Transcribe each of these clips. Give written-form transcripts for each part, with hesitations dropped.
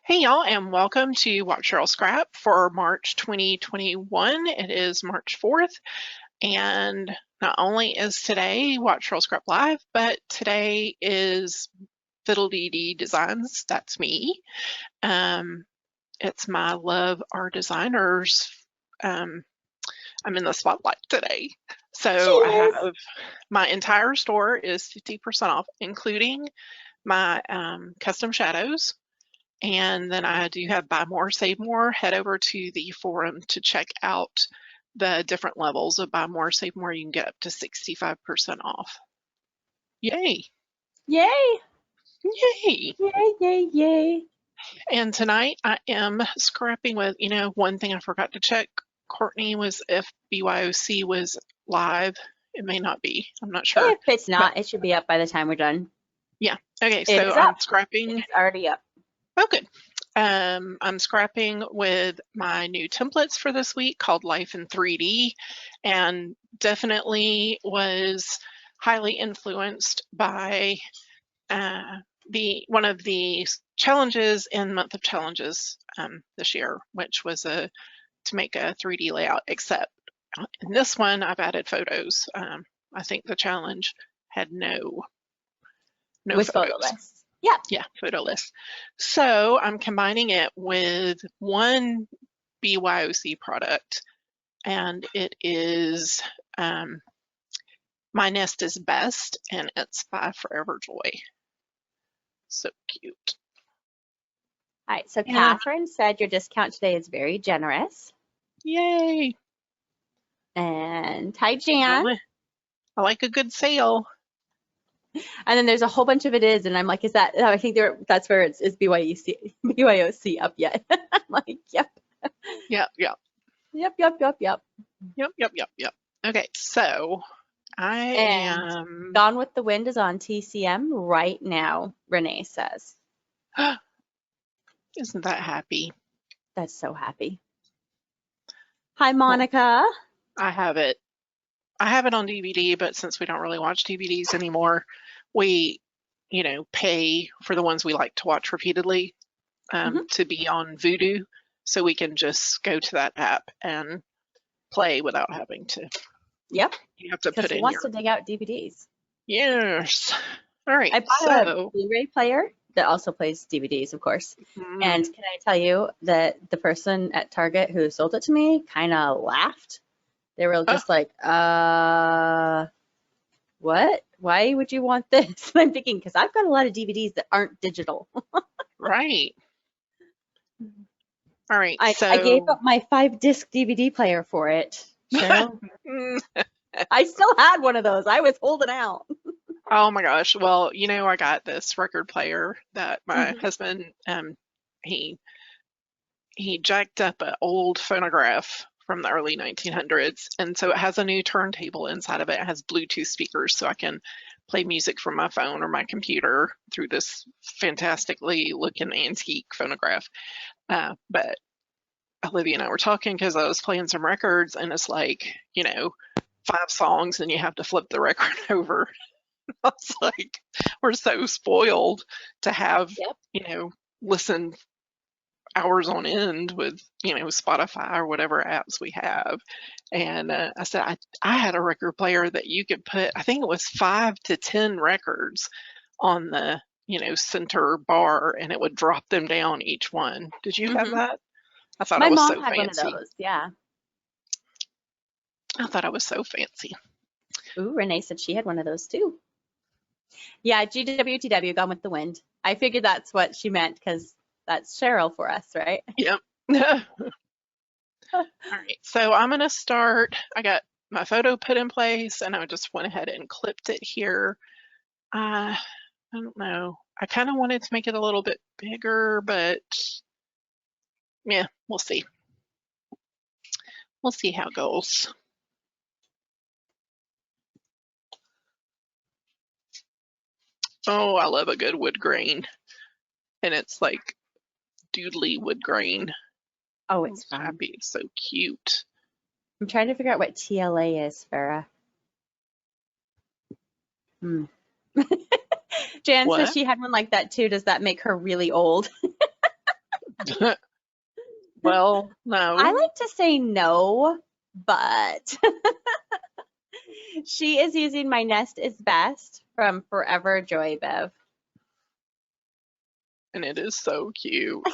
Hey y'all, and welcome to Watch Cheryl Scrap for March 2021. It is March 4th, and not only is today Watch Cheryl Scrap Live, but today is Fiddle-Dee-Dee Designs. That's me. It's my Love Our Designers. I'm in the spotlight today. So I have my entire store is 50% off, including my custom shadows. And then I do have Buy More, Save More. Head over to the forum to check out the different levels of Buy More, Save More. You can get up to 65% off. Yay! Yay! Yay! Yay, yay, yay. And tonight I am scrapping with, one thing I forgot to check, Courtney, was if BYOC was live. It may not be. I'm not sure. If it's not, it should be up by the time we're done. Yeah. Okay, It so is I'm up. scrapping. It's already up. Oh, good. I'm scrapping with my new templates for this week called Life in 3D, and definitely was highly influenced by one of the challenges in Month of Challenges this year, which was to make a 3D layout, except in this one I've added photos. I think the challenge had no With photos. photo lists. Yeah. Yeah, photo list. So I'm combining it with one BYOC product, and it is My Nest is Best, and it's by ForeverJoy. So cute. All right, so Catherine said your discount today is very generous. Yay. And hi, Jan. I like a good sale. And then there's a whole bunch of it is, and I'm like, is that, I think that's where it's, is BYOC up yet? I'm like, yep. Yep. Okay, so I am. Gone with the Wind is on TCM right now, Renee says. Isn't that happy? That's so happy. Hi, Monica. Well, I have it on DVD, but since we don't really watch DVDs anymore, we, pay for the ones we like to watch repeatedly to be on Vudu, so we can just go to that app and play without having to. Yep. You have to put in. He wants to dig out DVDs. Yes. All right. I bought a Blu-ray player that also plays DVDs, of course. And can I tell you that the person at Target who sold it to me kind of laughed? They were just like, what? Why would you want this? And I'm thinking, because I've got a lot of DVDs that aren't digital. Right. All right. I gave up my 5-disc DVD player for it. Cheryl. I still had one of those. I was holding out. Oh my gosh. Well, I got this record player that my husband, he jacked up an old phonograph from the early 1900s. And so it has a new turntable inside of it. It has Bluetooth speakers, so I can play music from my phone or my computer through this fantastically looking antique phonograph. But Olivia and I were talking because I was playing some records, and it's like, 5 songs and you have to flip the record over. I was like, we're so spoiled to have, listen hours on end with, Spotify or whatever apps we have. And I said, I had a record player that you could put, I think it was 5 to 10 records on the, center bar, and it would drop them down each one. Did you have that? I thought it was so fancy. My mom had one of those, yeah. I thought I was so fancy. Ooh, Renee said she had one of those too. Yeah, GWTW, Gone with the Wind. I figured that's what she meant because that's Cheryl for us, right? Yep. All right, so I'm going to start. I got my photo put in place, and I just went ahead and clipped it here. I don't know. I kind of wanted to make it a little bit bigger, but yeah, we'll see. We'll see how it goes. Oh, I love a good wood grain. And it's like doodly wood grain. Oh, it's fun. Happy. It's so cute. I'm trying to figure out what TLA is, Farah. Jan says she had one like that too. Does that make her really old? Well, I no. like to say no, but she is using My Nest is Best from ForeverJoy, Bev. And it is so cute.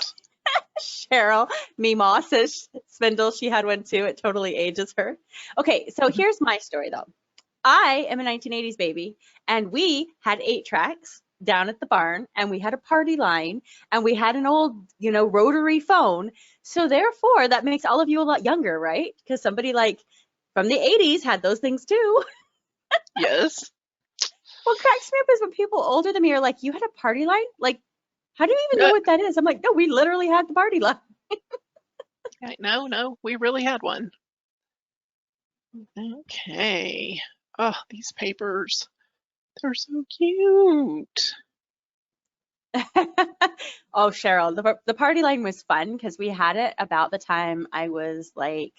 Cheryl Meemaw says Spindle, she had one too. It totally ages her. Okay, so here's my story though. I am a 1980s baby, and we had 8 tracks down at the barn, and we had a party line, and we had an old, rotary phone. So therefore, that makes all of you a lot younger, right? Because somebody like from the 80s had those things too. Yes. What cracks me up is when people older than me are like, "You had a party line? Like, how do you even know what that is?" I'm like, "No, we literally had the party line." No, we really had one. Okay. Oh, these papers, they're so cute. Oh, Cheryl, the party line was fun because we had it about the time I was like,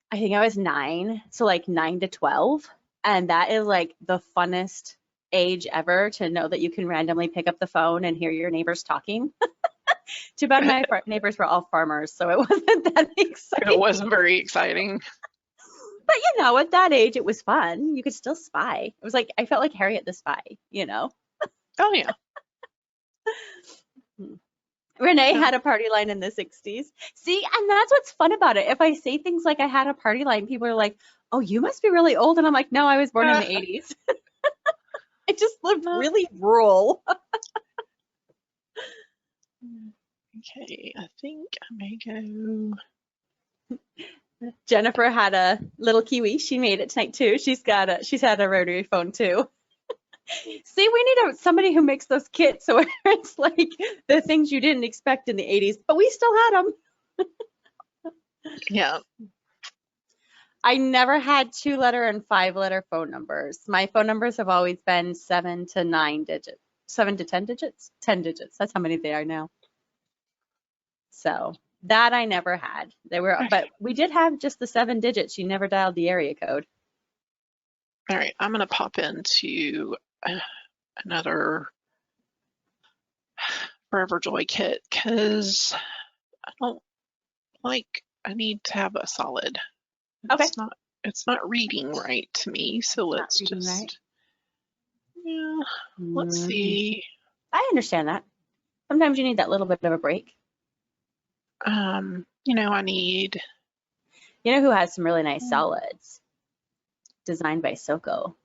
I think I was 9, so like 9 to 12. And that is like the funnest age ever to know that you can randomly pick up the phone and hear your neighbors talking. Too bad my neighbors were all farmers, so it wasn't that It exciting. wasn't very exciting. But at that age, it was fun. You could still spy. It was like, I felt like Harriet the Spy. Oh, yeah. Renee Yeah. had a party line in the 60s. See, and that's what's fun about it. If I say things like I had a party line, people are like, "Oh, you must be really old." And I'm like, "No, I was born in the 80s." I just lived really rural. Okay, I think I may go. Jennifer had a little Kiwi. She made it tonight too. She's had a rotary phone too. See, we need somebody who makes those kits so it's like the things you didn't expect in the 80s, but we still had them. Yeah. I never had 2-letter and 5-letter phone numbers. My phone numbers have always been 7 to 9 digits, 7 to 10 digits, 10 digits. That's how many they are now. So that I never had. But we did have just the 7 digits. You never dialed the area code. All right, I'm gonna pop into another ForeverJoy kit because I don't I need to have a solid. Okay. It's not reading right to me, so let's just right. Yeah, let's see. I understand that. Sometimes you need that little bit of a break. I need. You know who has some really nice solids? Designed by Soko.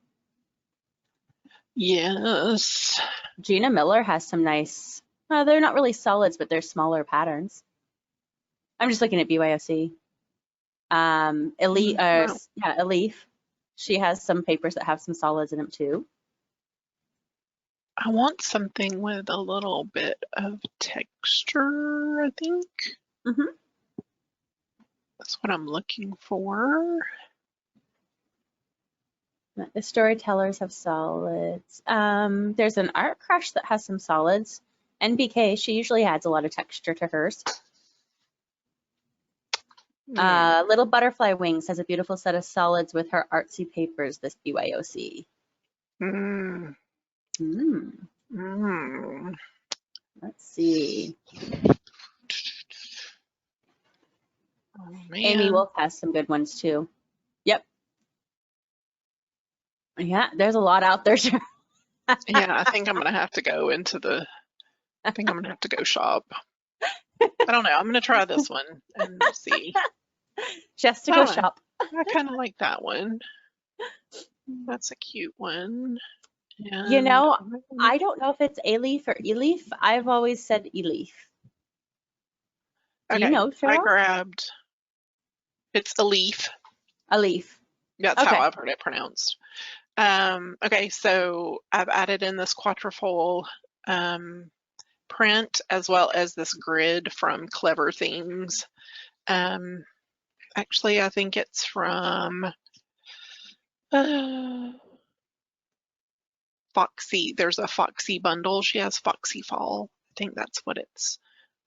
Yes. Gina Miller has some nice, they're not really solids, but they're smaller patterns. I'm just looking at BYOC. Elif. She has some papers that have some solids in them too. I want something with a little bit of texture, I think. Mm-hmm. That's what I'm looking for. The storytellers have solids. There's an art crush that has some solids. NBK, she usually adds a lot of texture to hers. Little Butterfly Wings has a beautiful set of solids with her artsy papers, this BYOC. Let's see. Oh, man. Amy Wolf has some good ones too. Yep. Yeah, there's a lot out there. Yeah, I think I'm gonna have to go shop. I don't know. I'm gonna try this one and see. Just to go shop. I kind of like that one. That's a cute one. And I don't know if it's Elif or Elif. I've always said Elif. Do you know, Cheryl? It's a leaf. A leaf. That's how I've heard it pronounced. Okay, so I've added in this quatrefoil print as well as this grid from Clever Themes. Actually, I think it's from Foxy. There's a Foxy bundle. She has Foxy Fall. I think that's what it's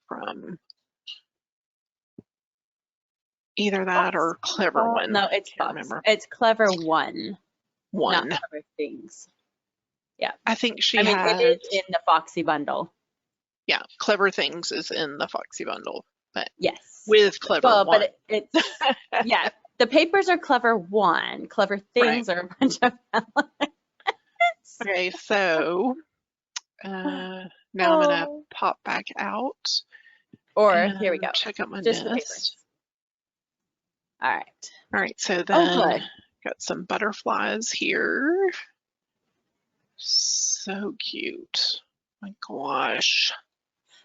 from. Either that or Clever One. No, it's Fox. It's Clever One. Not Clever Things. Yeah. I think it is in the Foxy bundle. Yeah, Clever Things is in the Foxy bundle, but Yes. with Clever Well, One. but it's yeah. The papers are Clever One. Clever Things are a bunch of elements. Okay, so now I'm gonna pop back out. Or here we go. Check out my Just the papers. list. All right. All right, so Oh, then good. got some butterflies here. So cute. My gosh.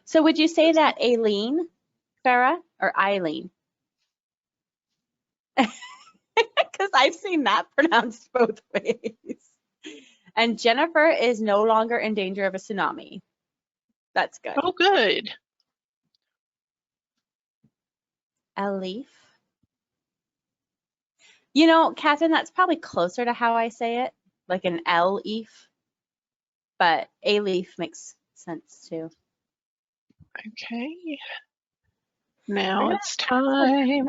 So would you say that Aileen, Farah, or Eileen? Because I've seen that pronounced both ways. And Jennifer is no longer in danger of a tsunami. That's good. Oh, good. Elif. You know, Catherine, that's probably closer to how I say it, like an L-eaf. But A-leaf makes sense too. Okay. Now it's time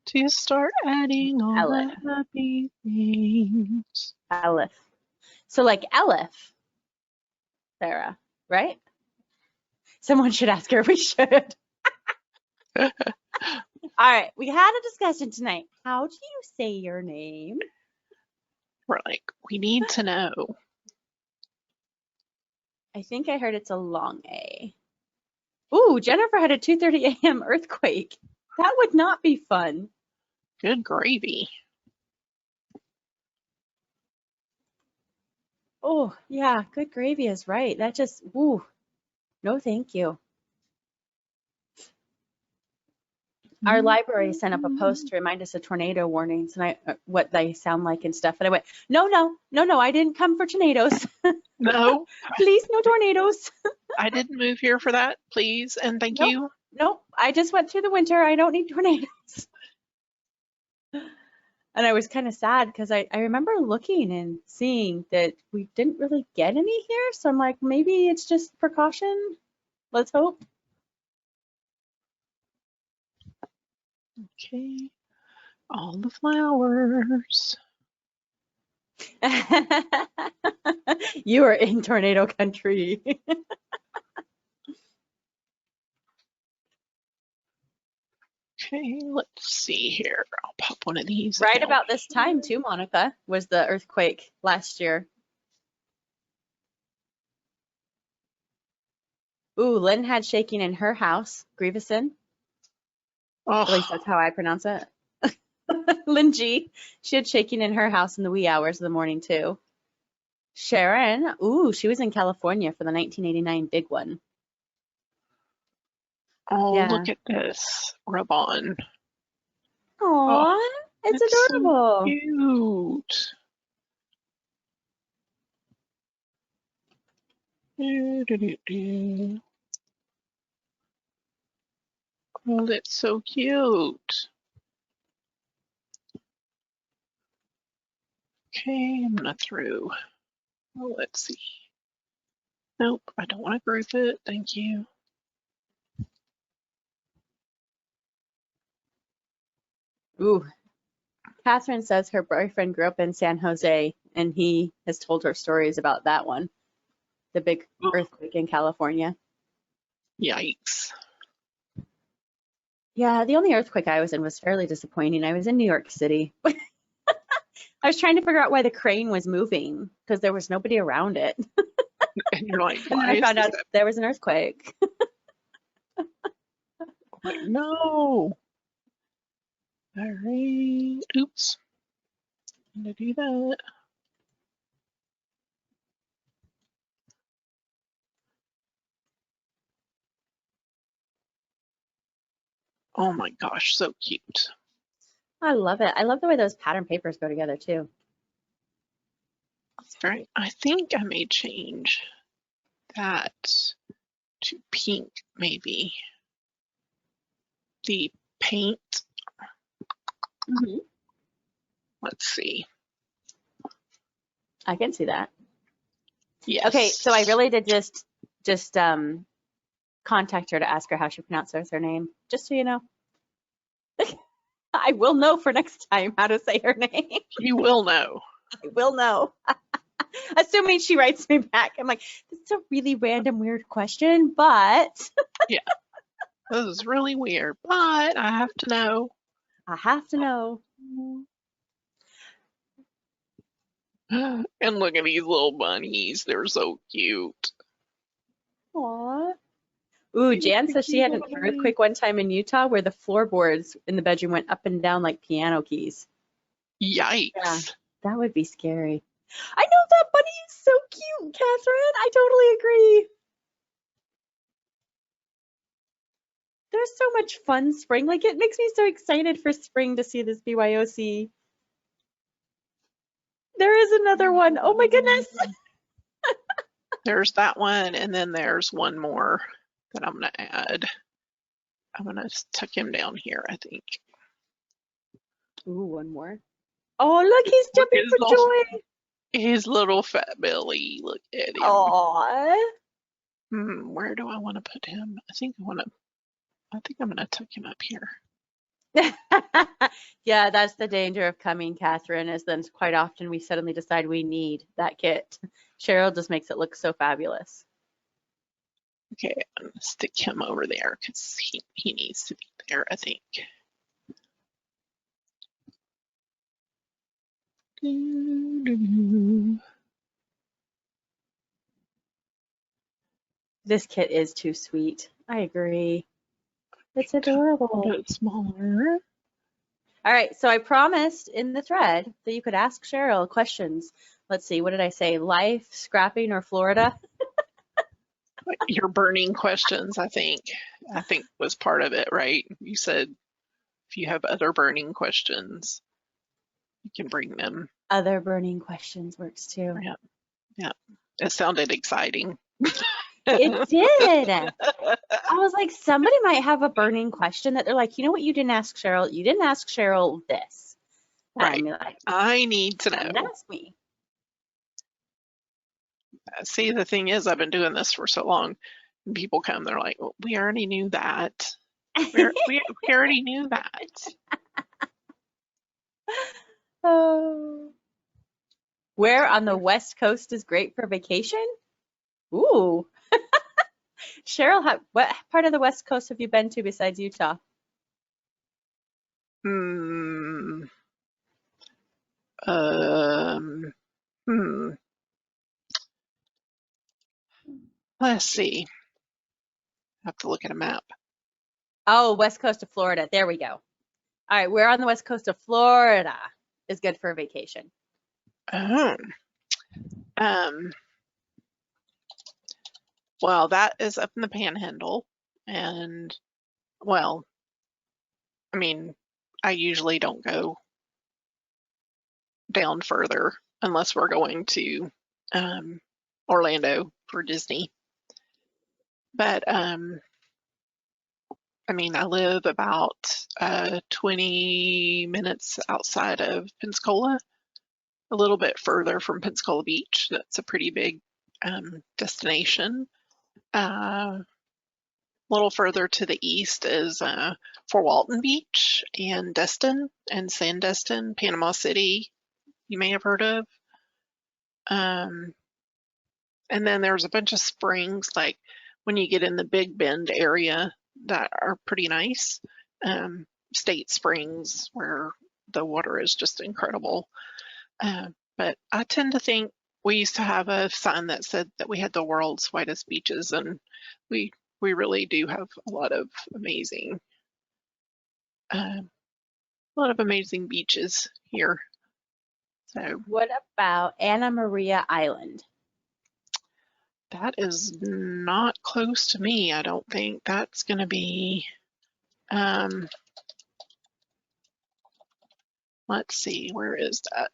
to start adding all the happy things. Elif. So like Elif, Sarah, right? Someone should ask her. We should. All right. We had a discussion tonight. How do you say your name? We're like, we need to know. I think I heard it's a long A. Ooh, Jennifer had a 2:30 a.m. earthquake. That would not be fun. Good gravy. Oh, yeah, good gravy is right. That just, ooh, no thank you. Our library sent up a post to remind us of tornado warnings and what they sound like and stuff. And I went, no, I didn't come for tornadoes. No. Please, no tornadoes. I didn't move here for that, please, and thank you. Nope, I just went through the winter. I don't need tornadoes. And I was kind of sad because I remember looking and seeing that we didn't really get any here. So I'm like, maybe it's just precaution. Let's hope. Okay. All the flowers. You are in tornado country. Okay, let's see here. I'll pop one of these. Right about this time too, Monica, was the earthquake last year. Ooh, Lynn had shaking in her house, Grieveson. Oh. At least that's how I pronounce it. Lynn G. She had shaking in her house in the wee hours of the morning too. Sharon, ooh, she was in California for the 1989 big one. Oh, yeah. Look at this rub-on. Aww, it's adorable. So cute. Oh, that's so cute. Okay, I'm gonna throw. Oh, let's see. Nope, I don't want to group it. Thank you. Ooh, Catherine says her boyfriend grew up in San Jose and he has told her stories about that one, the big earthquake in California. Yikes. Yeah, the only earthquake I was in was fairly disappointing. I was in New York City. I was trying to figure out why the crane was moving because there was nobody around it. And you're like, and then I found out there was an earthquake. Like, no. All right. Oops. I'm gonna do that. Oh my gosh, so cute. I love it. I love the way those pattern papers go together too. All right, I think I may change that to pink, maybe. The paint. Mm-hmm. Let's see. I can see that. Yes. Okay, so I really did just contact her to ask her how she pronounces her name, just so you know. I will know for next time how to say her name. You will know. I will know. Assuming she writes me back. I'm like, that's a really random, weird question, but Yeah, this is really weird, but I have to know. I have to know. And look at these little bunnies. They're so cute. Aww. Ooh, Jan says she had an earthquake one time in Utah where the floorboards in the bedroom went up and down like piano keys. Yikes. Yeah, that would be scary. I know that bunny is so cute, Catherine. I totally agree. There's so much fun spring. Like, it makes me so excited for spring to see this BYOC. There is another one. Oh my goodness. There's that one, and then there's one more that I'm going to add. I'm going to tuck him down here, I think. Ooh, one more. Oh, look, he's jumping for joy. His little fat belly. Look at him. Aww. Where do I want to put him? I think I'm going to tuck him up here. Yeah, that's the danger of coming, Catherine, is then quite often we suddenly decide we need that kit. Cheryl just makes it look so fabulous. Okay, I'm going to stick him over there because he needs to be there, I think. This kit is too sweet. I agree. It's adorable. A bit smaller. All right, so I promised in the thread that you could ask Cheryl questions. Let's see, what did I say? Life, scrapping, or Florida? Your burning questions, I think was part of it, right? You said if you have other burning questions, you can bring them. Other burning questions works too. Yeah. It sounded exciting. It did. I was like, somebody might have a burning question that they're like, you know what, you didn't ask Cheryl. You didn't ask Cheryl this. Right. Like, I need to know. Ask me. See, the thing is, I've been doing this for so long, and people come, they're like, well, we already knew that. We already knew that. Oh. Where on the West Coast is great for vacation? Ooh. Cheryl, what part of the West Coast have you been to besides Utah? Let's see. I have to look at a map. Oh, West Coast of Florida. There we go. All right, where on the West Coast of Florida is good for a vacation? Well, that is up in the Panhandle, and well, I mean, I usually don't go down further unless we're going to Orlando for Disney. But I mean, I live about 20 minutes outside of Pensacola, a little bit further from Pensacola Beach. That's a pretty big destination. A little further to the east is Fort Walton Beach and Destin and Sandestin, Panama City, you may have heard of. And then there's a bunch of springs, like when you get in the Big Bend area, that are pretty nice. State Springs, where the water is just incredible. But I tend to think we used to have a sign that said that we had the world's whitest beaches, and we really do have a lot of amazing beaches here. So what about Anna Maria Island? That is not close to me, I don't think. That's going to be, let's see, where is that?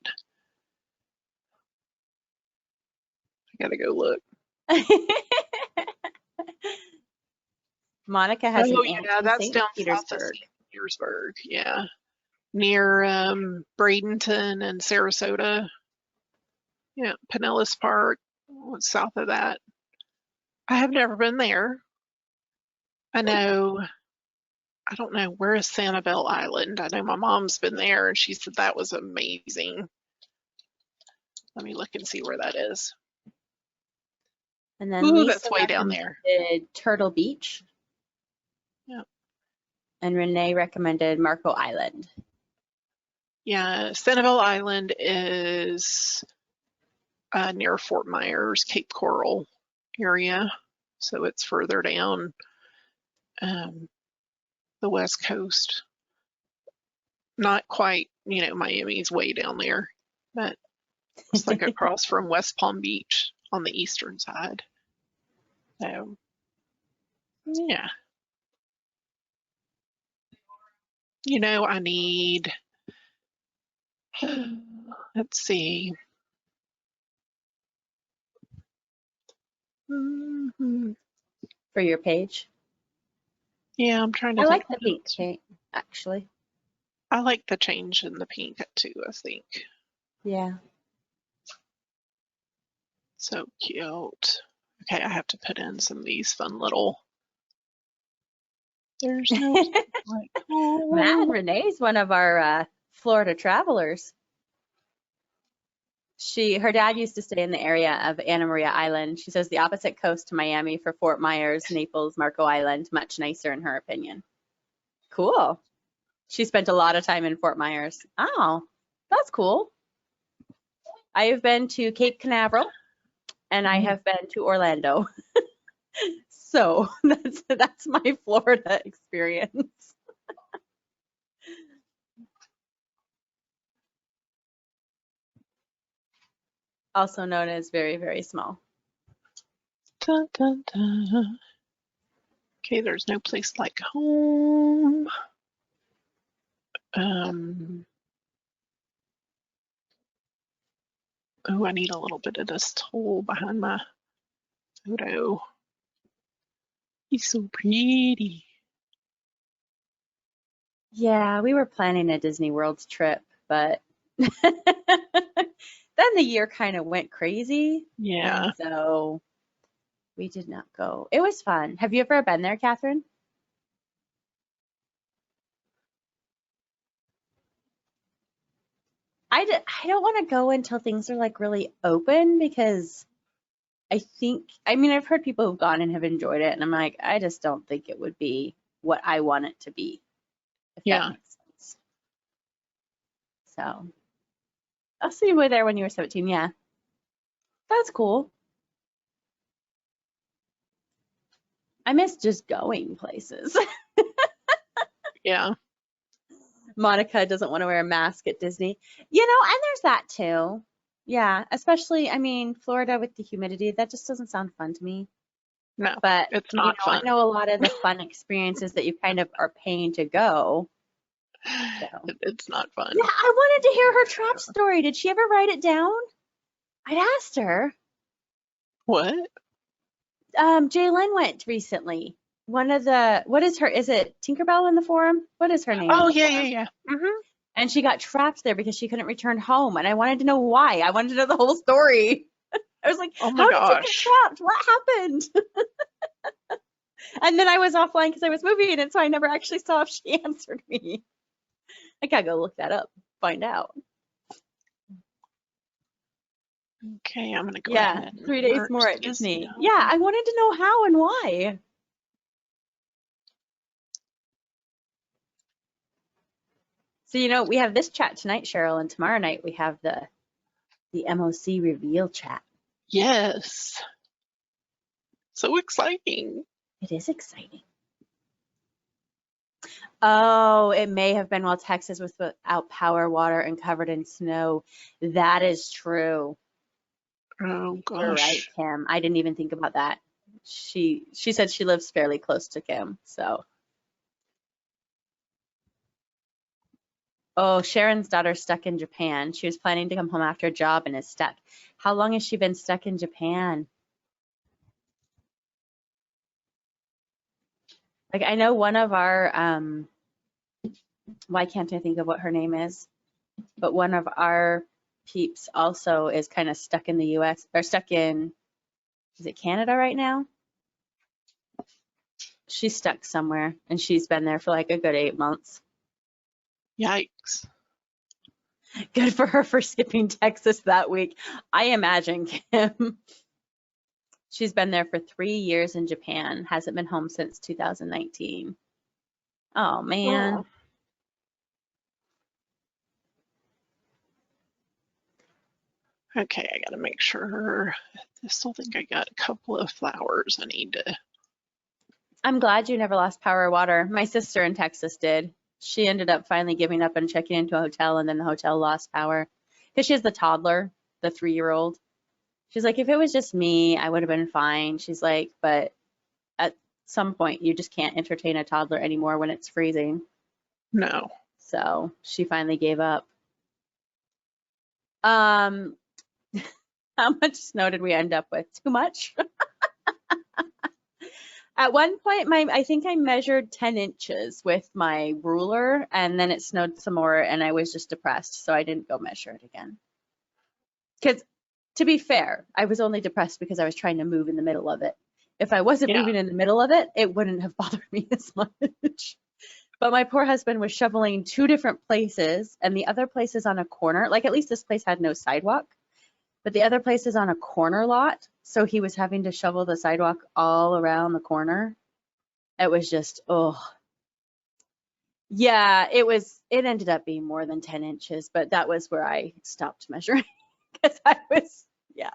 I gotta go look. Monica has an aunt in that's St. down Petersburg. south of St. Petersburg, yeah. Near Bradenton and Sarasota. Yeah, Pinellas Park, south of that. I have never been there. I don't know, where is Sanibel Island? I know my mom's been there and she said that was amazing. Let me look and see where that is. And then Ooh, Lisa that's way down there. recommended Turtle Beach. Yep. And Renee recommended Marco Island. Yeah, Sanibel Island is near Fort Myers, Cape Coral area. So it's further down the West Coast. Not quite, Miami's way down there, but it's like across from West Palm Beach on the eastern side. So, yeah. I need, let's see. For your page? Yeah, I'm trying to I think. like the pink paint, actually. I like the change in the pink too, I think. Yeah. So cute. Okay, I have to put in some of these fun little. There's no like, Man, Renee's one of our Florida travelers. Her dad used to stay in the area of Anna Maria Island. She says the opposite coast to Miami for Fort Myers, Naples, Marco Island, much nicer in her opinion. Cool. She spent a lot of time in Fort Myers. Oh, that's cool. I have been to Cape Canaveral and I have been to Orlando. So that's my Florida experience. Also known as very, very small. Dun, dun, dun. Okay, there's no place like home. Oh, I need a little bit of this tool behind my photo. He's so pretty. Yeah, we were planning a Disney World trip, but then the year kind of went crazy. Yeah. And so we did not go. It was fun. Have you ever been there, Catherine? I don't want to go until things are like really open because I've heard people who've gone and have enjoyed it, and I'm like, I just don't think it would be what I want it to be, if that makes sense. So I'll see you were there when you were 17. Yeah, that's cool. I miss just going places. Yeah. Monica doesn't want to wear a mask at Disney. And there's that too. Yeah, especially, Florida with the humidity, that just doesn't sound fun to me. No, But, it's not fun. I know a lot of the fun experiences that you kind of are paying to go. So. It's not fun. Yeah, I wanted to hear her trap story. Did she ever write it down? I'd asked her. What? Jaylyn went recently. What is it Tinkerbell in the Forum? What is her name? Oh, yeah. Mm-hmm. And she got trapped there because she couldn't return home. And I wanted to know why. I wanted to know the whole story. I was like, oh my how gosh. did you get trapped? What happened? And then I was offline because I was moving, and so I never actually saw if she answered me. I gotta go look that up, find out. Okay, I'm gonna go ahead. 3 days more at Disney. Yeah, I wanted to know how and why. So we have this chat tonight, Cheryl, and tomorrow night we have the MOC reveal chat. Yes. So exciting. It is exciting. Oh, it may have been while Texas was without power, water, and covered in snow. That is true. Oh gosh. You're right, Kim. I didn't even think about that. She said she lives fairly close to Kim, so. Oh, Sharon's daughter's stuck in Japan. She was planning to come home after a job and is stuck. How long has she been stuck in Japan? Like, I know one of our, why can't I think of what her name is? But one of our peeps also is kind of stuck in the US, or stuck in, is it Canada right now? She's stuck somewhere, and she's been there for like a good 8 months. Yikes. Good for her for skipping Texas that week. I imagine, Kim. She's been there for 3 years in Japan, hasn't been home since 2019. Oh, man. Oh, okay, I gotta make sure. I still think I got a couple of flowers I need to. I'm glad you never lost power or water. My sister in Texas did. She ended up finally giving up and checking into a hotel, and then the hotel lost power because she has the toddler, the 3-year-old. She's like, if it was just me, I would have been fine. She's like, but at some point, you just can't entertain a toddler anymore when it's freezing. No. So she finally gave up. How much snow did we end up with? Too much? At one point, I think I measured 10 inches with my ruler, and then it snowed some more, and I was just depressed, so I didn't go measure it again. Because, to be fair, I was only depressed because I was trying to move in the middle of it. If I wasn't Yeah. moving in the middle of it, it wouldn't have bothered me as much. But my poor husband was shoveling 2 different places, and the other place is on a corner. Like, at least this place had no sidewalk, but the other place is on a corner lot. So he was having to shovel the sidewalk all around the corner. It was just, oh. Yeah, it ended up being more than 10 inches, but that was where I stopped measuring because I was, yeah.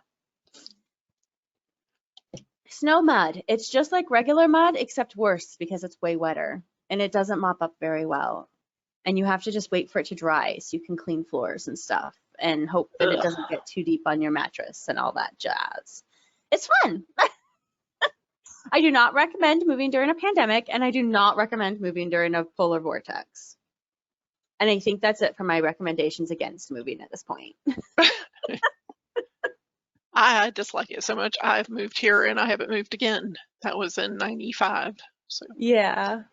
Snow mud. It's just like regular mud, except worse because it's way wetter and it doesn't mop up very well. And you have to just wait for it to dry so you can clean floors and stuff and hope that it doesn't get too deep on your mattress and all that jazz. It's fun. I do not recommend moving during a pandemic, and I do not recommend moving during a polar vortex. And I think that's it for my recommendations against moving at this point. I dislike it so much. I've moved here and I haven't moved again. That was in 95. So, Yeah.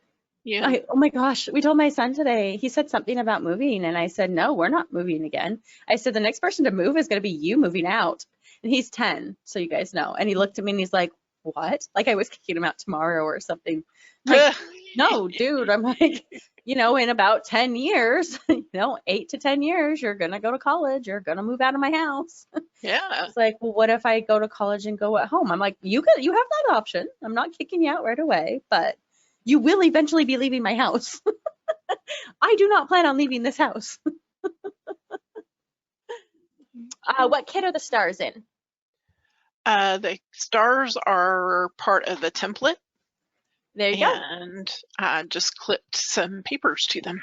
yeah. Oh my gosh, we told my son today, he said something about moving, and I said, no, we're not moving again. I said, the next person to move is going to be you moving out. And he's 10, so you guys know. And he looked at me and he's like, what? Like I was kicking him out tomorrow or something. I'm like, no, dude. I'm like, in about 10 years, 8 to 10 years, you're going to go to college. You're going to move out of my house. Yeah. It's like, well, what if I go to college and go at home? I'm like, you have that option. I'm not kicking you out right away, but you will eventually be leaving my house. I do not plan on leaving this house. What kit are the stars in? The stars are part of the template. There you go. And I just clipped some papers to them.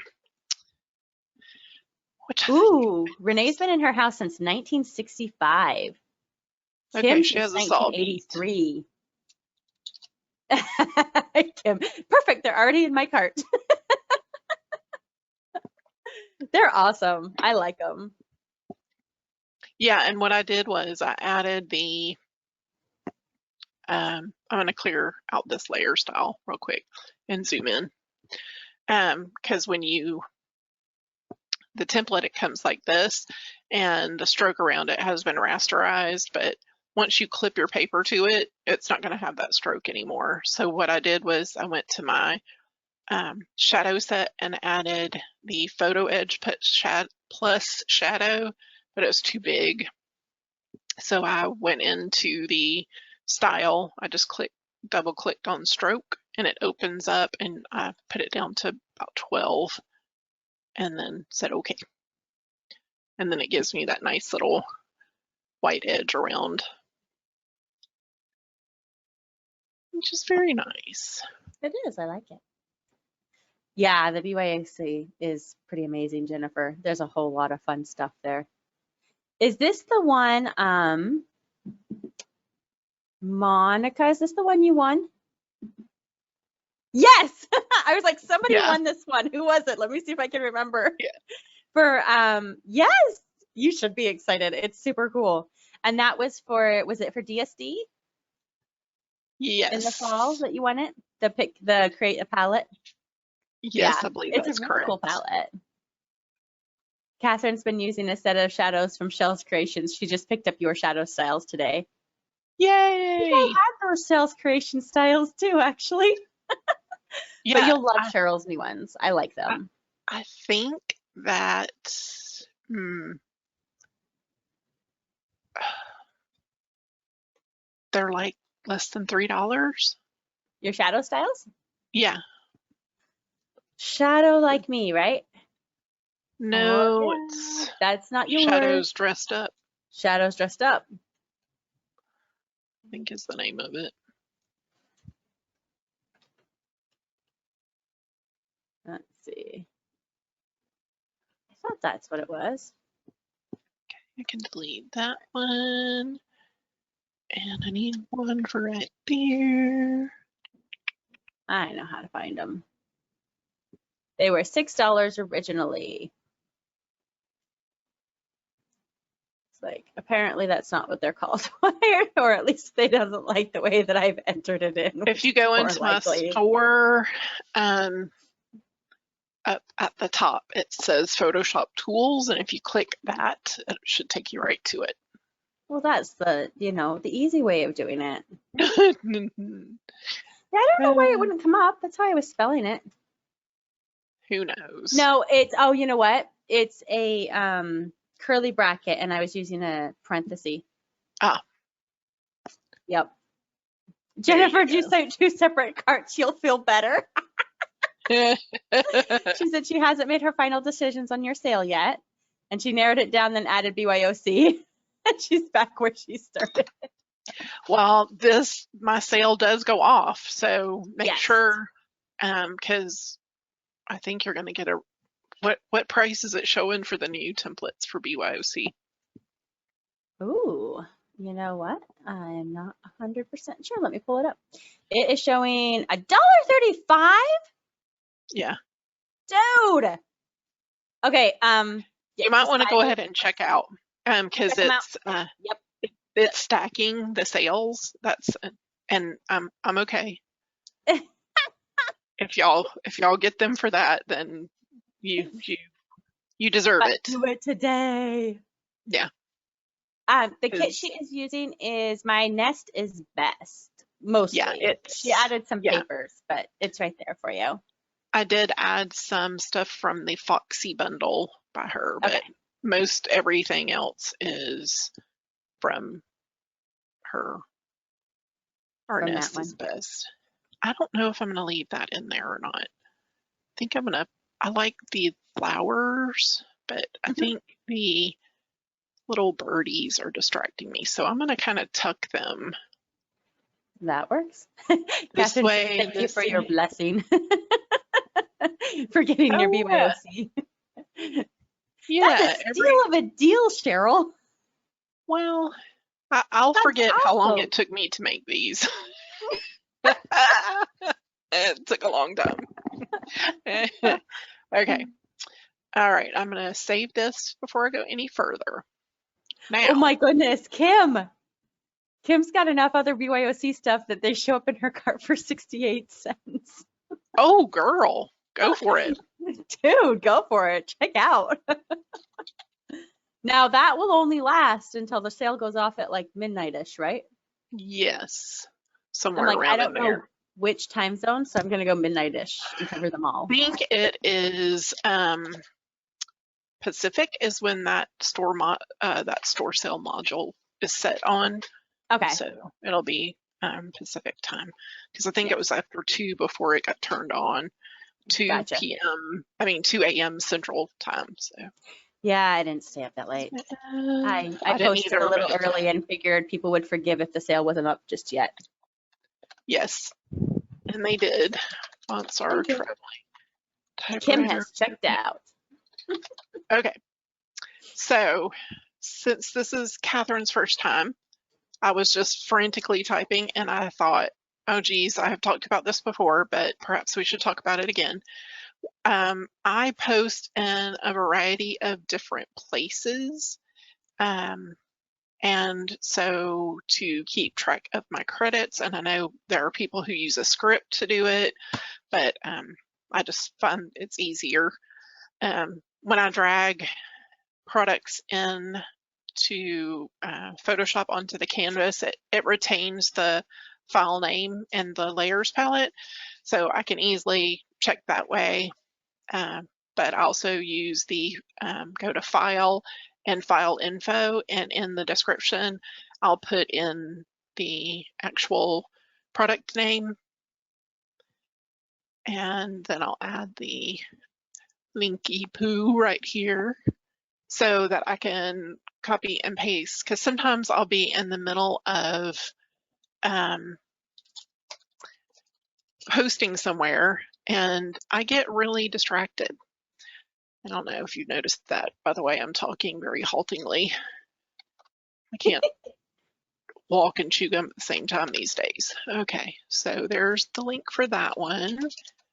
Ooh, Renee's been in her house since 1965. Okay, Kim she has since us all beat. 1983. Kim, perfect. They're already in my cart. They're awesome. I like them. Yeah, and what I did was I added the, I'm going to clear out this layer style real quick and zoom in. Because when the template, it comes like this, and the stroke around it has been rasterized, but once you clip your paper to it, it's not going to have that stroke anymore. So what I did was I went to my shadow set and added the photo edge plus shadow, but it was too big. So I went into the style. I just double clicked on stroke, and it opens up, and I put it down to about 12 and then said okay. And then it gives me that nice little white edge around, which is very nice. It is. I like it. Yeah, the BYAC is pretty amazing, Jennifer. There's a whole lot of fun stuff there. Is this the one, Monica, is this the one you won? Yes! I was like, somebody won this one. Who was it? Let me see if I can remember. Yeah. Yes, you should be excited. It's super cool. And that was it for DSD? Yes. In the fall that you won it? Create a palette? Yes, yeah, I believe that's correct. It's a really cool palette. Catherine's been using a set of shadows from Shell's Creations. She just picked up your shadow styles today. Yay! I had those Shell's Creation styles too, actually. Yeah, but you'll love Cheryl's new ones. I like them. I think that Hmm. They're like less than $3. Your shadow styles? Yeah. Shadow like me, right? Oh, No, yeah. it's That's not yours. Shadows Dressed Up, Shadows dressed up. I think is the name of it. Let's see. I thought that's what it was. I can delete that one. And I need one for right there. I know how to find them. They were $6 originally. It's like, apparently that's not what they're called, or at least they doesn't like the way that I've entered it in. If you go into my store, up at the top, it says Photoshop Tools, and if you click that, it should take you right to it. Well, that's the easy way of doing it. Yeah, I don't know why it wouldn't come up. That's how I was spelling it. Who knows? No, it's, oh, you know what? It's a curly bracket, and I was using a parenthesis. Ah. Yep. Jennifer, if you say 2 separate carts, you'll feel better. She said she hasn't made her final decisions on your sale yet, and she narrowed it down, then added BYOC, and she's back where she started. Well, my sale does go off, so make sure, because I think you're going to get what price is it showing for the new templates for BYOC? Ooh, you know what? I'm not 100% sure. Let me pull it up. It is showing $1.35. Yeah. Dude. Okay. You might want to go ahead and check out, because it's stacking the sales. And I'm okay. If y'all get them for that, then you deserve it. Do it today. Yeah. The kit she is using is My Nest is Best. Mostly. Yeah, she added some papers, but it's right there for you. I did add some stuff from the Foxy bundle by her, but most everything else is from her. Our Nest is Best. I don't know if I'm going to leave that in there or not. I think I like the flowers, but I think the little birdies are distracting me, so I'm going to kind of tuck them. That works. This way. Thank you for your blessing. For getting your BYOC. Yeah. That's a steal of a deal, Cheryl. Well, I'll forget how long it took me to make these. It took a long time. Okay. All right. I'm going to save this before I go any further. Now. Oh my goodness, Kim. Kim's got enough other BYOC stuff that they show up in her cart for 68 cents. Oh, girl. Go for it. Dude, go for it. Check out. Now that will only last until the sale goes off at like midnight-ish, right? Yes. Somewhere around there. I don't know which time zone, so I'm going to go midnight-ish and cover them all. I think it is Pacific is when that store sale module is set on. Okay. So it'll be Pacific time, because I think it was after 2 before it got turned on. 2 a.m. Central time. So. Yeah, I didn't stay up that late. I posted a little early and figured people would forgive if the sale wasn't up just yet. Yes, and they did. Once our traveling typewriter. Kim has checked out. Okay, so since this is Catherine's first time, I was just frantically typing, and I thought, oh geez, I have talked about this before, but perhaps we should talk about it again. I post in a variety of different places, and so to keep track of my credits, and I know there are people who use a script to do it, but I just find it's easier. When I drag products in to Photoshop onto the canvas, it retains the file name and the layers palette, so I can easily check that way. but I also use the go to File and File Info, and in the description, I'll put in the actual product name, and then I'll add the linky poo right here so that I can copy and paste, because sometimes I'll be in the middle of posting somewhere and I get really distracted. I don't know if you noticed that. By the way, I'm talking very haltingly. I can't walk and chew gum at the same time these days. Okay, so there's the link for that one.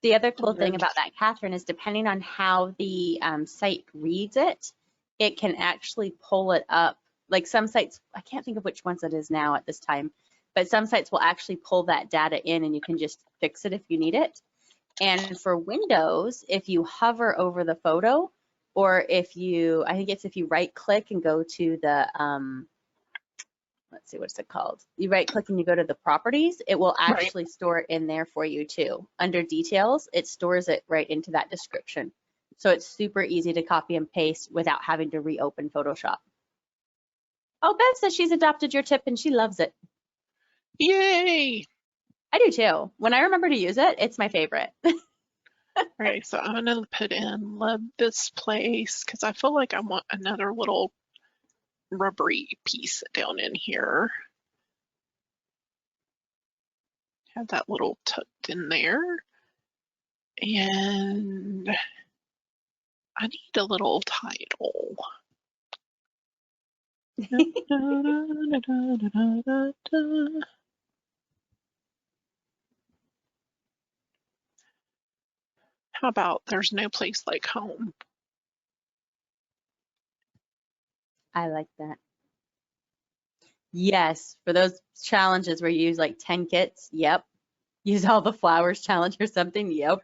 The other cool thing about that, Catherine, is depending on how the site reads it, it can actually pull it up. Like some sites, I can't think of which ones it is now at this time, but some sites will actually pull that data in and you can just fix it if you need it. And for Windows, if you hover over the photo, or if you, I think it's if you right click and go to the, let's see, what's it called? You right click and you go to the properties, it will actually store it in there for you too. Under details, it stores it right into that description. So it's super easy to copy and paste without having to reopen Photoshop. Oh, Bev says she's adopted your tip and she loves it. Yay! I do too. When I remember to use it, it's my favorite. Right, so I'm gonna put in love this place because I feel like I want another little rubbery piece down in here. Have that little tucked in there. And I need a little title. How about there's no place like home? I like that. Yes, for those challenges where you use like 10 kits, yep. Use all the flowers challenge or something, yep.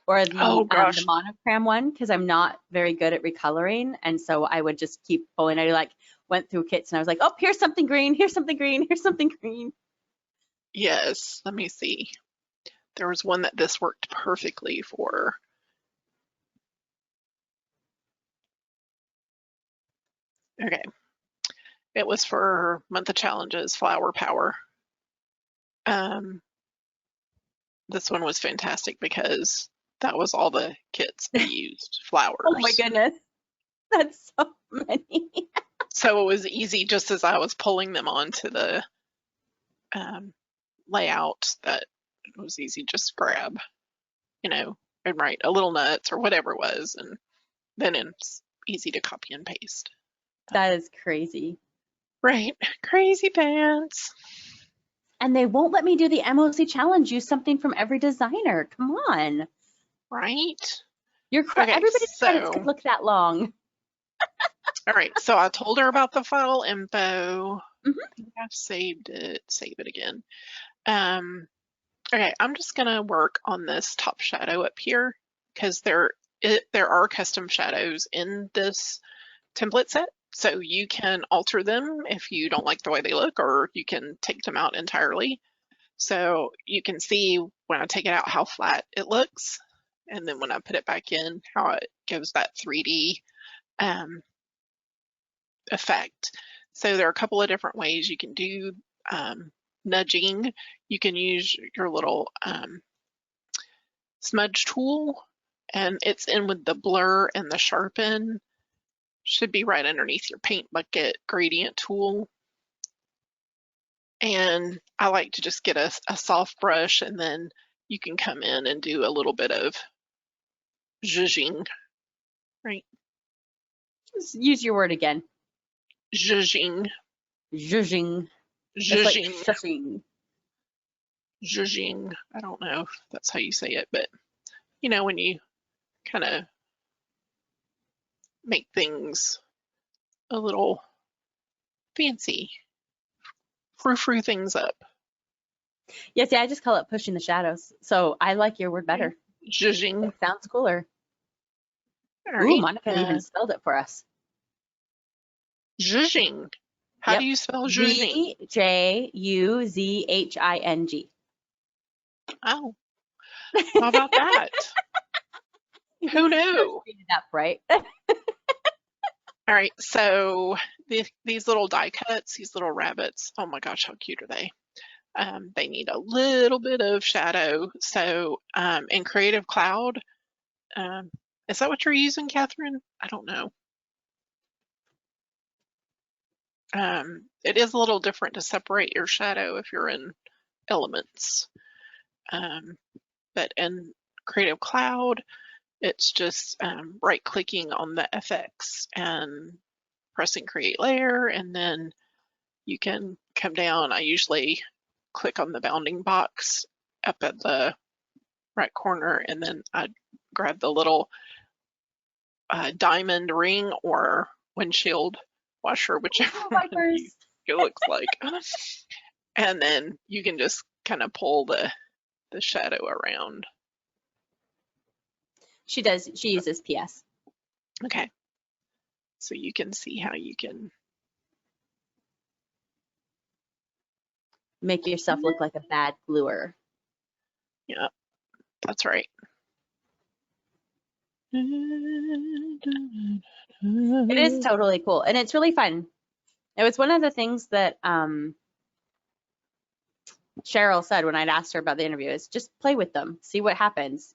Or the, the monogram one, because I'm not very good at recoloring. And so I would just keep pulling. I like went through kits and I was like, oh, here's something green, here's something green, here's something green. Yes, let me see. There was one that this worked perfectly for. Okay. It was for Month of Challenges, Flower Power. This one was fantastic because that was all the kits we used, flowers. Oh my goodness, that's so many. So it was easy, just as I was pulling them onto the layout, that it was easy just grab, you know, and write a little nuts or whatever it was, and then it's easy to copy and paste. That is crazy. Right, crazy pants. And they won't let me do the MOC challenge. Use something from every designer. Come on. Right. You're correct. Okay, everybody's credits could look that long. All right, so I told her about the file info. I think I've saved it. Save it again. Okay, I'm just gonna work on this top shadow up here because there are custom shadows in this template set. So you can alter them if you don't like the way they look, or you can take them out entirely. So you can see when I take it out how flat it looks, and then when I put it back in, how it gives that 3D effect. So there are a couple of different ways you can do nudging. You can use your little smudge tool, and it's in with the blur and the sharpen. Should be right underneath your paint bucket gradient tool. And I like to just get a soft brush, and then you can come in and do a little bit of zhuzhing, right? Just use your word again. Zhuzhing. Zhuzhing. Zhuzhing. Like zhuzhing. I don't know if that's how you say it, but you know, when you kind of make things a little fancy, frou-frou things up. Yes, yeah, I just call it pushing the shadows. So I like your word better. Zhuzhing. It sounds cooler. All right. Ooh, Monica even spelled it for us. Zhuzhing. How do you spell zhuzhing? J-U-Z-H-I-N-G. Oh, how about that? Who knew? Speed it up, right? All right, so these little die cuts, these little rabbits, oh my gosh, how cute are they? They need a little bit of shadow. So in Creative Cloud, is that what you're using, Catherine? I don't know. It is a little different to separate your shadow if you're in Elements. But in Creative Cloud, it's just right-clicking on the FX and pressing Create Layer, and then you can come down. I usually click on the bounding box up at the right corner, and then I grab the little diamond ring or windshield washer, whichever one it looks like. And then you can just kind of pull the shadow around. She does. She uses PS. Okay. So you can see how you can make yourself look like a bad gluer. Yeah, that's right. It is totally cool, and it's really fun. It was one of the things that Cheryl said when I'd asked her about the interview is just play with them, see what happens.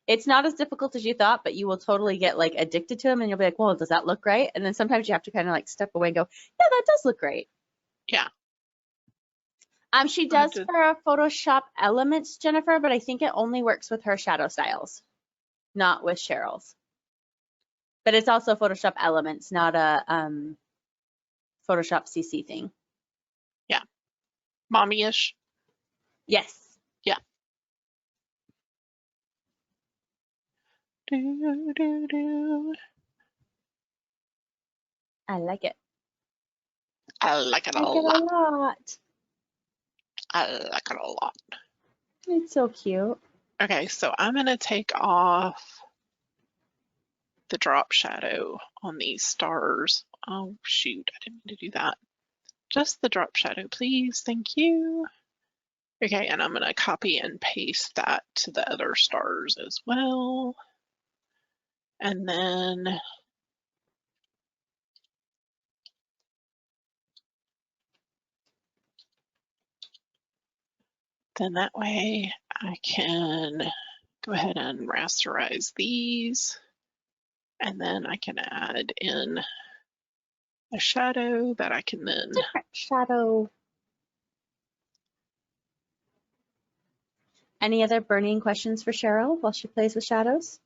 It's not as difficult as you thought, but you will totally get like addicted to them, and you'll be like, well, does that look right? And then sometimes you have to kind of like step away and go, yeah, that does look great. Yeah. She does for Photoshop Elements, Jennifer, but I think it only works with her shadow styles, not with Cheryl's. But it's also Photoshop Elements, not a Photoshop CC thing. Yeah. Mommy-ish? Yes. Yeah. I like it. I like it a lot. I like it a lot. It's so cute. Okay, so I'm going to take off the drop shadow on these stars. Oh, shoot, I didn't mean to do that. Just the drop shadow, please. Thank you. Okay, and I'm going to copy and paste that to the other stars as well. And then that way I can go ahead and rasterize these, and then I can add in a shadow that I can then different shadow. Any other burning questions for Cheryl while she plays with shadows?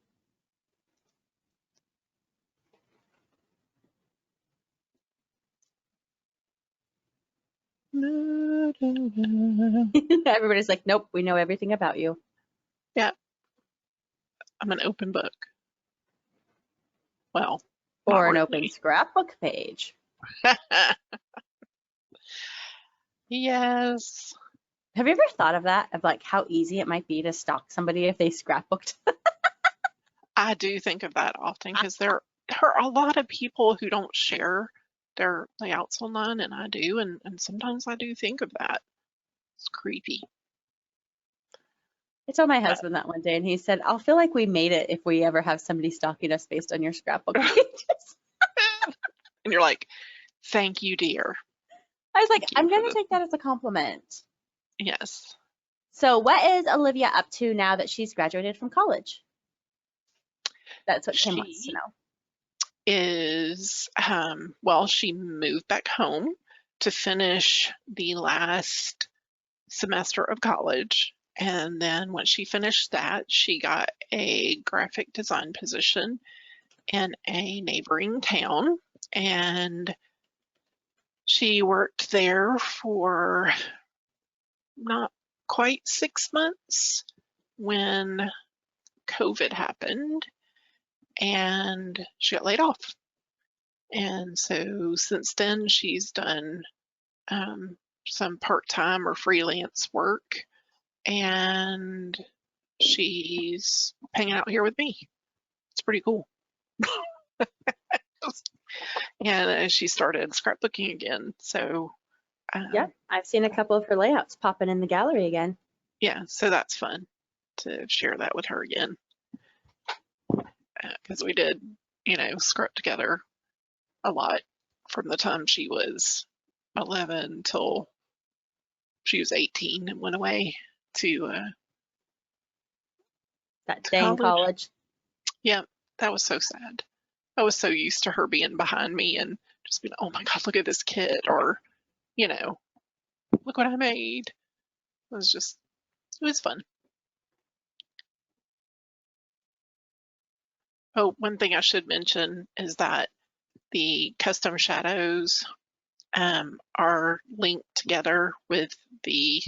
Everybody's like, nope, we know everything about you. Yeah, I'm an open book. Well, or an open scrapbook page. Yes. Have you ever thought of that? Of like how easy it might be to stalk somebody if they scrapbooked? I do think of that often because there are a lot of people who don't share their layouts online, and I do, and sometimes I do think of that. It's creepy. I told my husband that one day, and he said, I'll feel like we made it if we ever have somebody stalking us based on your scrapbook pages. And you're like, thank you, dear. I was like, I'm going to take that as a compliment. Yes. So what is Olivia up to now that she's graduated from college? That's what Kim wants to know. Is, well, she moved back home to finish the last semester of college. And then once she finished that, she got a graphic design position in a neighboring town. And she worked there for not quite 6 months when COVID happened, and she got laid off. And so since then, she's done some part-time or freelance work, and she's hanging out here with me. It's pretty cool. And she started scrapbooking again. So yeah, I've seen a couple of her layouts popping in the gallery again. Yeah, so that's fun to share that with her again. because we did, script together a lot from the time she was 11 till she was 18 and went away to That dang college. Yeah, that was so sad. I was so used to her being behind me and just being, oh my God, look at this kid, or, look what I made. It was fun. Oh, one thing I should mention is that the custom shadows are linked together with the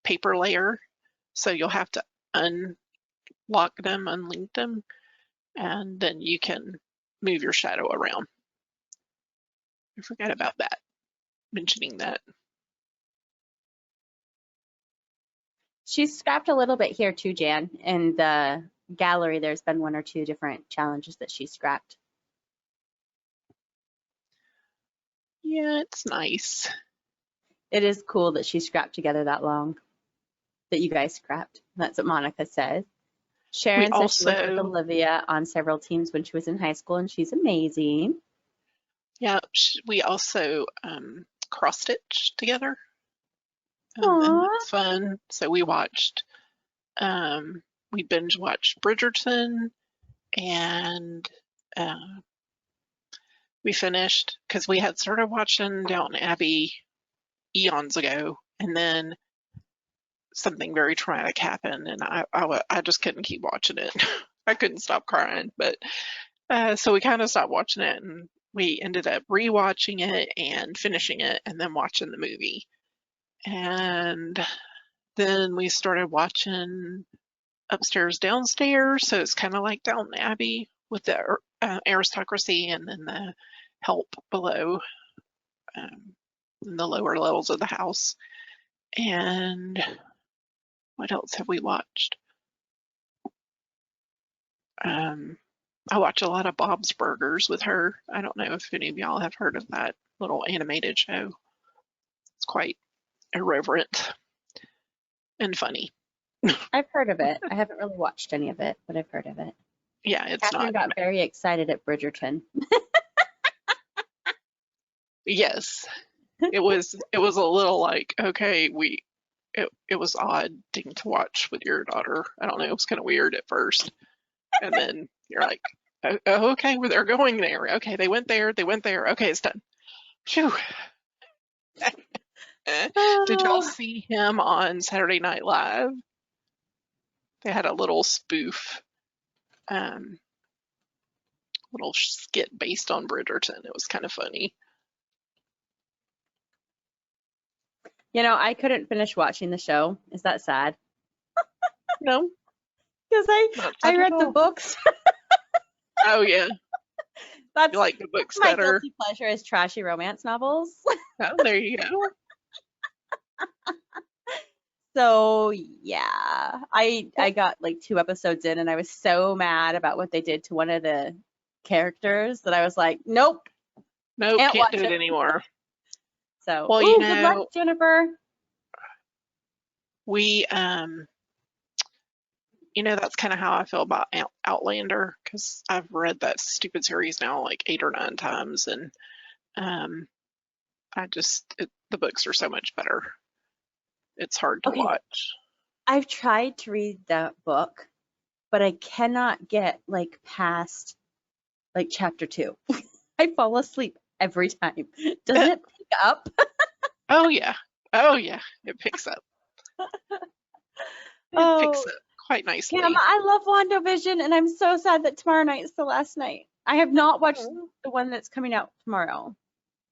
paper layer. So you'll have to unlock them, unlink them, and then you can move your shadow around. I forgot about that, mentioning that. She's scrapped a little bit here too, Jan. In the gallery, there's been 1 or 2 different challenges that she's scrapped. Yeah, it's nice. It is cool that she scrapped together that long, that you guys scrapped. That's what Monica said. Sharon says she worked with Olivia on several teams when she was in high school, and she's amazing. Yeah, we also cross-stitched together. And that's fun. So we binge watched Bridgerton, and we finished, because we had started watching Downton Abbey eons ago, and then something very traumatic happened, and I just couldn't keep watching it. I couldn't stop crying, but so we kind of stopped watching it, and we ended up rewatching it and finishing it, and then watching the movie. And then we started watching Upstairs, Downstairs, so it's kind of like Downton Abbey with the aristocracy and then the help below in the lower levels of the house. And what else have we watched? I watch a lot of Bob's Burgers with her. I don't know if any of y'all have heard of that little animated show. It's quite irreverent and funny. I've heard of it. I haven't really watched any of it, but I've heard of it. Yeah, it's Catherine got very excited at Bridgerton. Yes, it was a little like, okay, it was odd thing to watch with your daughter. I don't know, it was kind of weird at first, and then you're like, oh, okay, well, they're going there. Okay, they went there. Okay, it's done. Phew. Did y'all see him on Saturday Night Live? They had a little spoof, little skit based on Bridgerton. It was kind of funny. I couldn't finish watching the show. Is that sad? No. Because I read the books. Oh, yeah. That's you like the books my better. Guilty pleasure is trashy romance novels. Oh, there you go. So yeah, I got like 2 episodes in, and I was so mad about what they did to one of the characters that I was like, nope, can't do it anymore. So, well, good luck, Jennifer. We that's kind of how I feel about Outlander, because I've read that stupid series now like 8 or 9 times, and the books are so much better. It's hard to watch. I've tried to read that book, but I cannot get like past like chapter 2. I fall asleep every time. Doesn't it pick up? Oh yeah, it picks up. It picks up quite nicely. Cam, I love WandaVision, and I'm so sad that tomorrow night is the last night. I have not watched the one that's coming out tomorrow,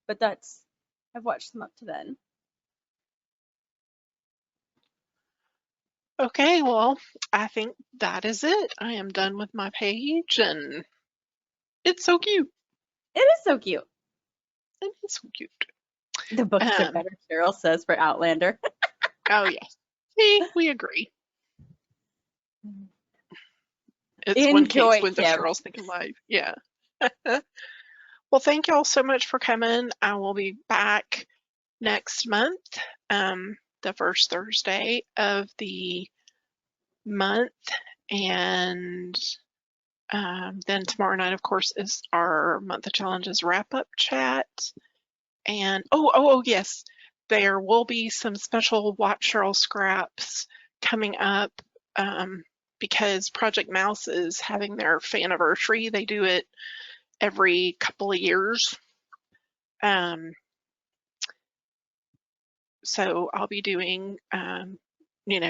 but I've watched them up to then. Okay, well, I think that is it. I am done with my page, and it's so cute. It is so cute. It is so cute. The books are better, Cheryl says, for Outlander. Oh, yes. See, we agree. It's one case when the Cheryl's thinking live. Yeah. Well, thank you all so much for coming. I will be back next month, the first Thursday of the month, and Then tomorrow night, of course, is our Month of Challenges wrap-up chat. And oh, yes, there will be some special Watch Cheryl scraps coming up because Project Mouse is having their anniversary. They do it every couple of years. So I'll be doing,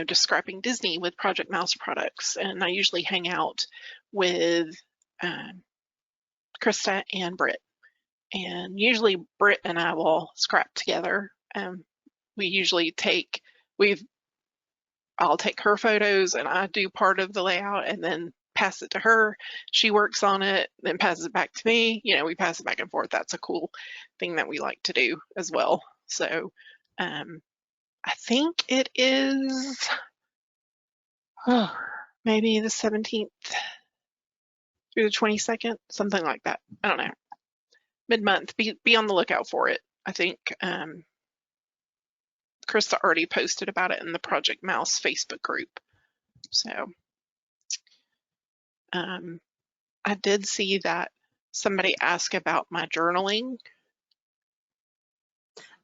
just scrapping Disney with Project Mouse products. And I usually hang out with Krista and Britt. And usually Britt and I will scrap together. We usually I'll take her photos and I do part of the layout and then pass it to her. She works on it, then passes it back to me. We pass it back and forth. That's a cool thing that we like to do as well. So I think it is maybe the 17th through the 22nd, something like that. I don't know. Mid-month. Be on the lookout for it. I think Krista already posted about it in the Project Mouse Facebook group. So I did see that somebody asked about my journaling.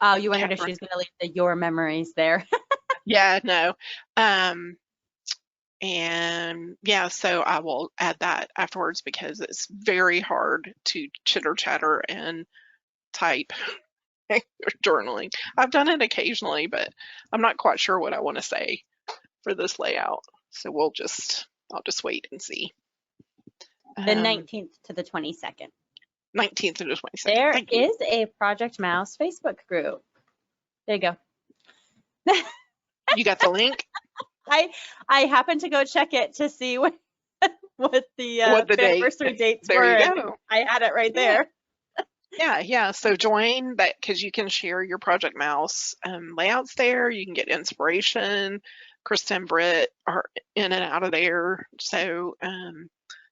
Oh, you wondered if she was going to leave your memories there. Yeah, no. And yeah, so I will add that afterwards because it's very hard to chitter chatter and type journaling. I've done it occasionally, but I'm not quite sure what I want to say for this layout. So I'll just wait and see. The 19th to the 22nd. 19th to the 22nd. There is a Project Mouse Facebook group. There you go. You got the link? I happened to go check it to see what the anniversary dates were. There you go. I had it right there. Yeah. So join that because you can share your Project Mouse layouts there. You can get inspiration. Krista and Britt are in and out of there. So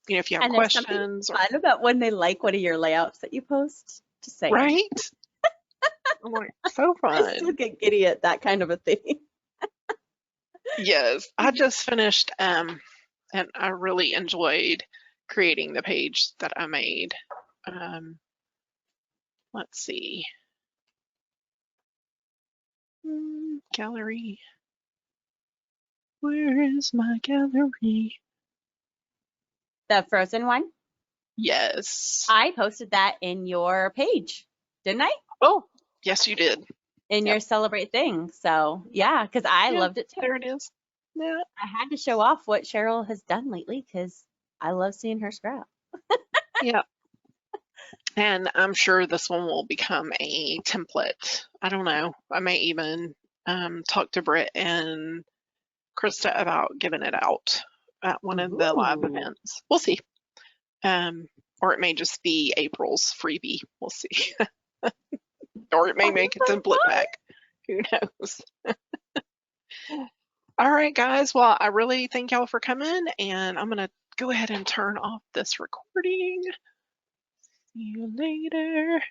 if you have questions, fun about when they like one of your layouts that you post, just say right. I'm like, so fun. I still get giddy at that kind of a thing. Yes, I just finished and I really enjoyed creating the page that I made. Let's see. Gallery. Where is my gallery? The Frozen one? Yes. I posted that in your page, didn't I? Oh, yes, you did. In your Celebrate thing. So, yeah, because I loved it too. There it is. Yeah. I had to show off what Cheryl has done lately because I love seeing her scrap. Yeah. And I'm sure this one will become a template. I don't know. I may even talk to Britt and Krista about giving it out at one of the live events. We'll see. Or it may just be April's freebie. We'll see. Or it may make a template pack. Who knows? All right, guys. Well, I really thank y'all for coming, and I'm going to go ahead and turn off this recording. See you later.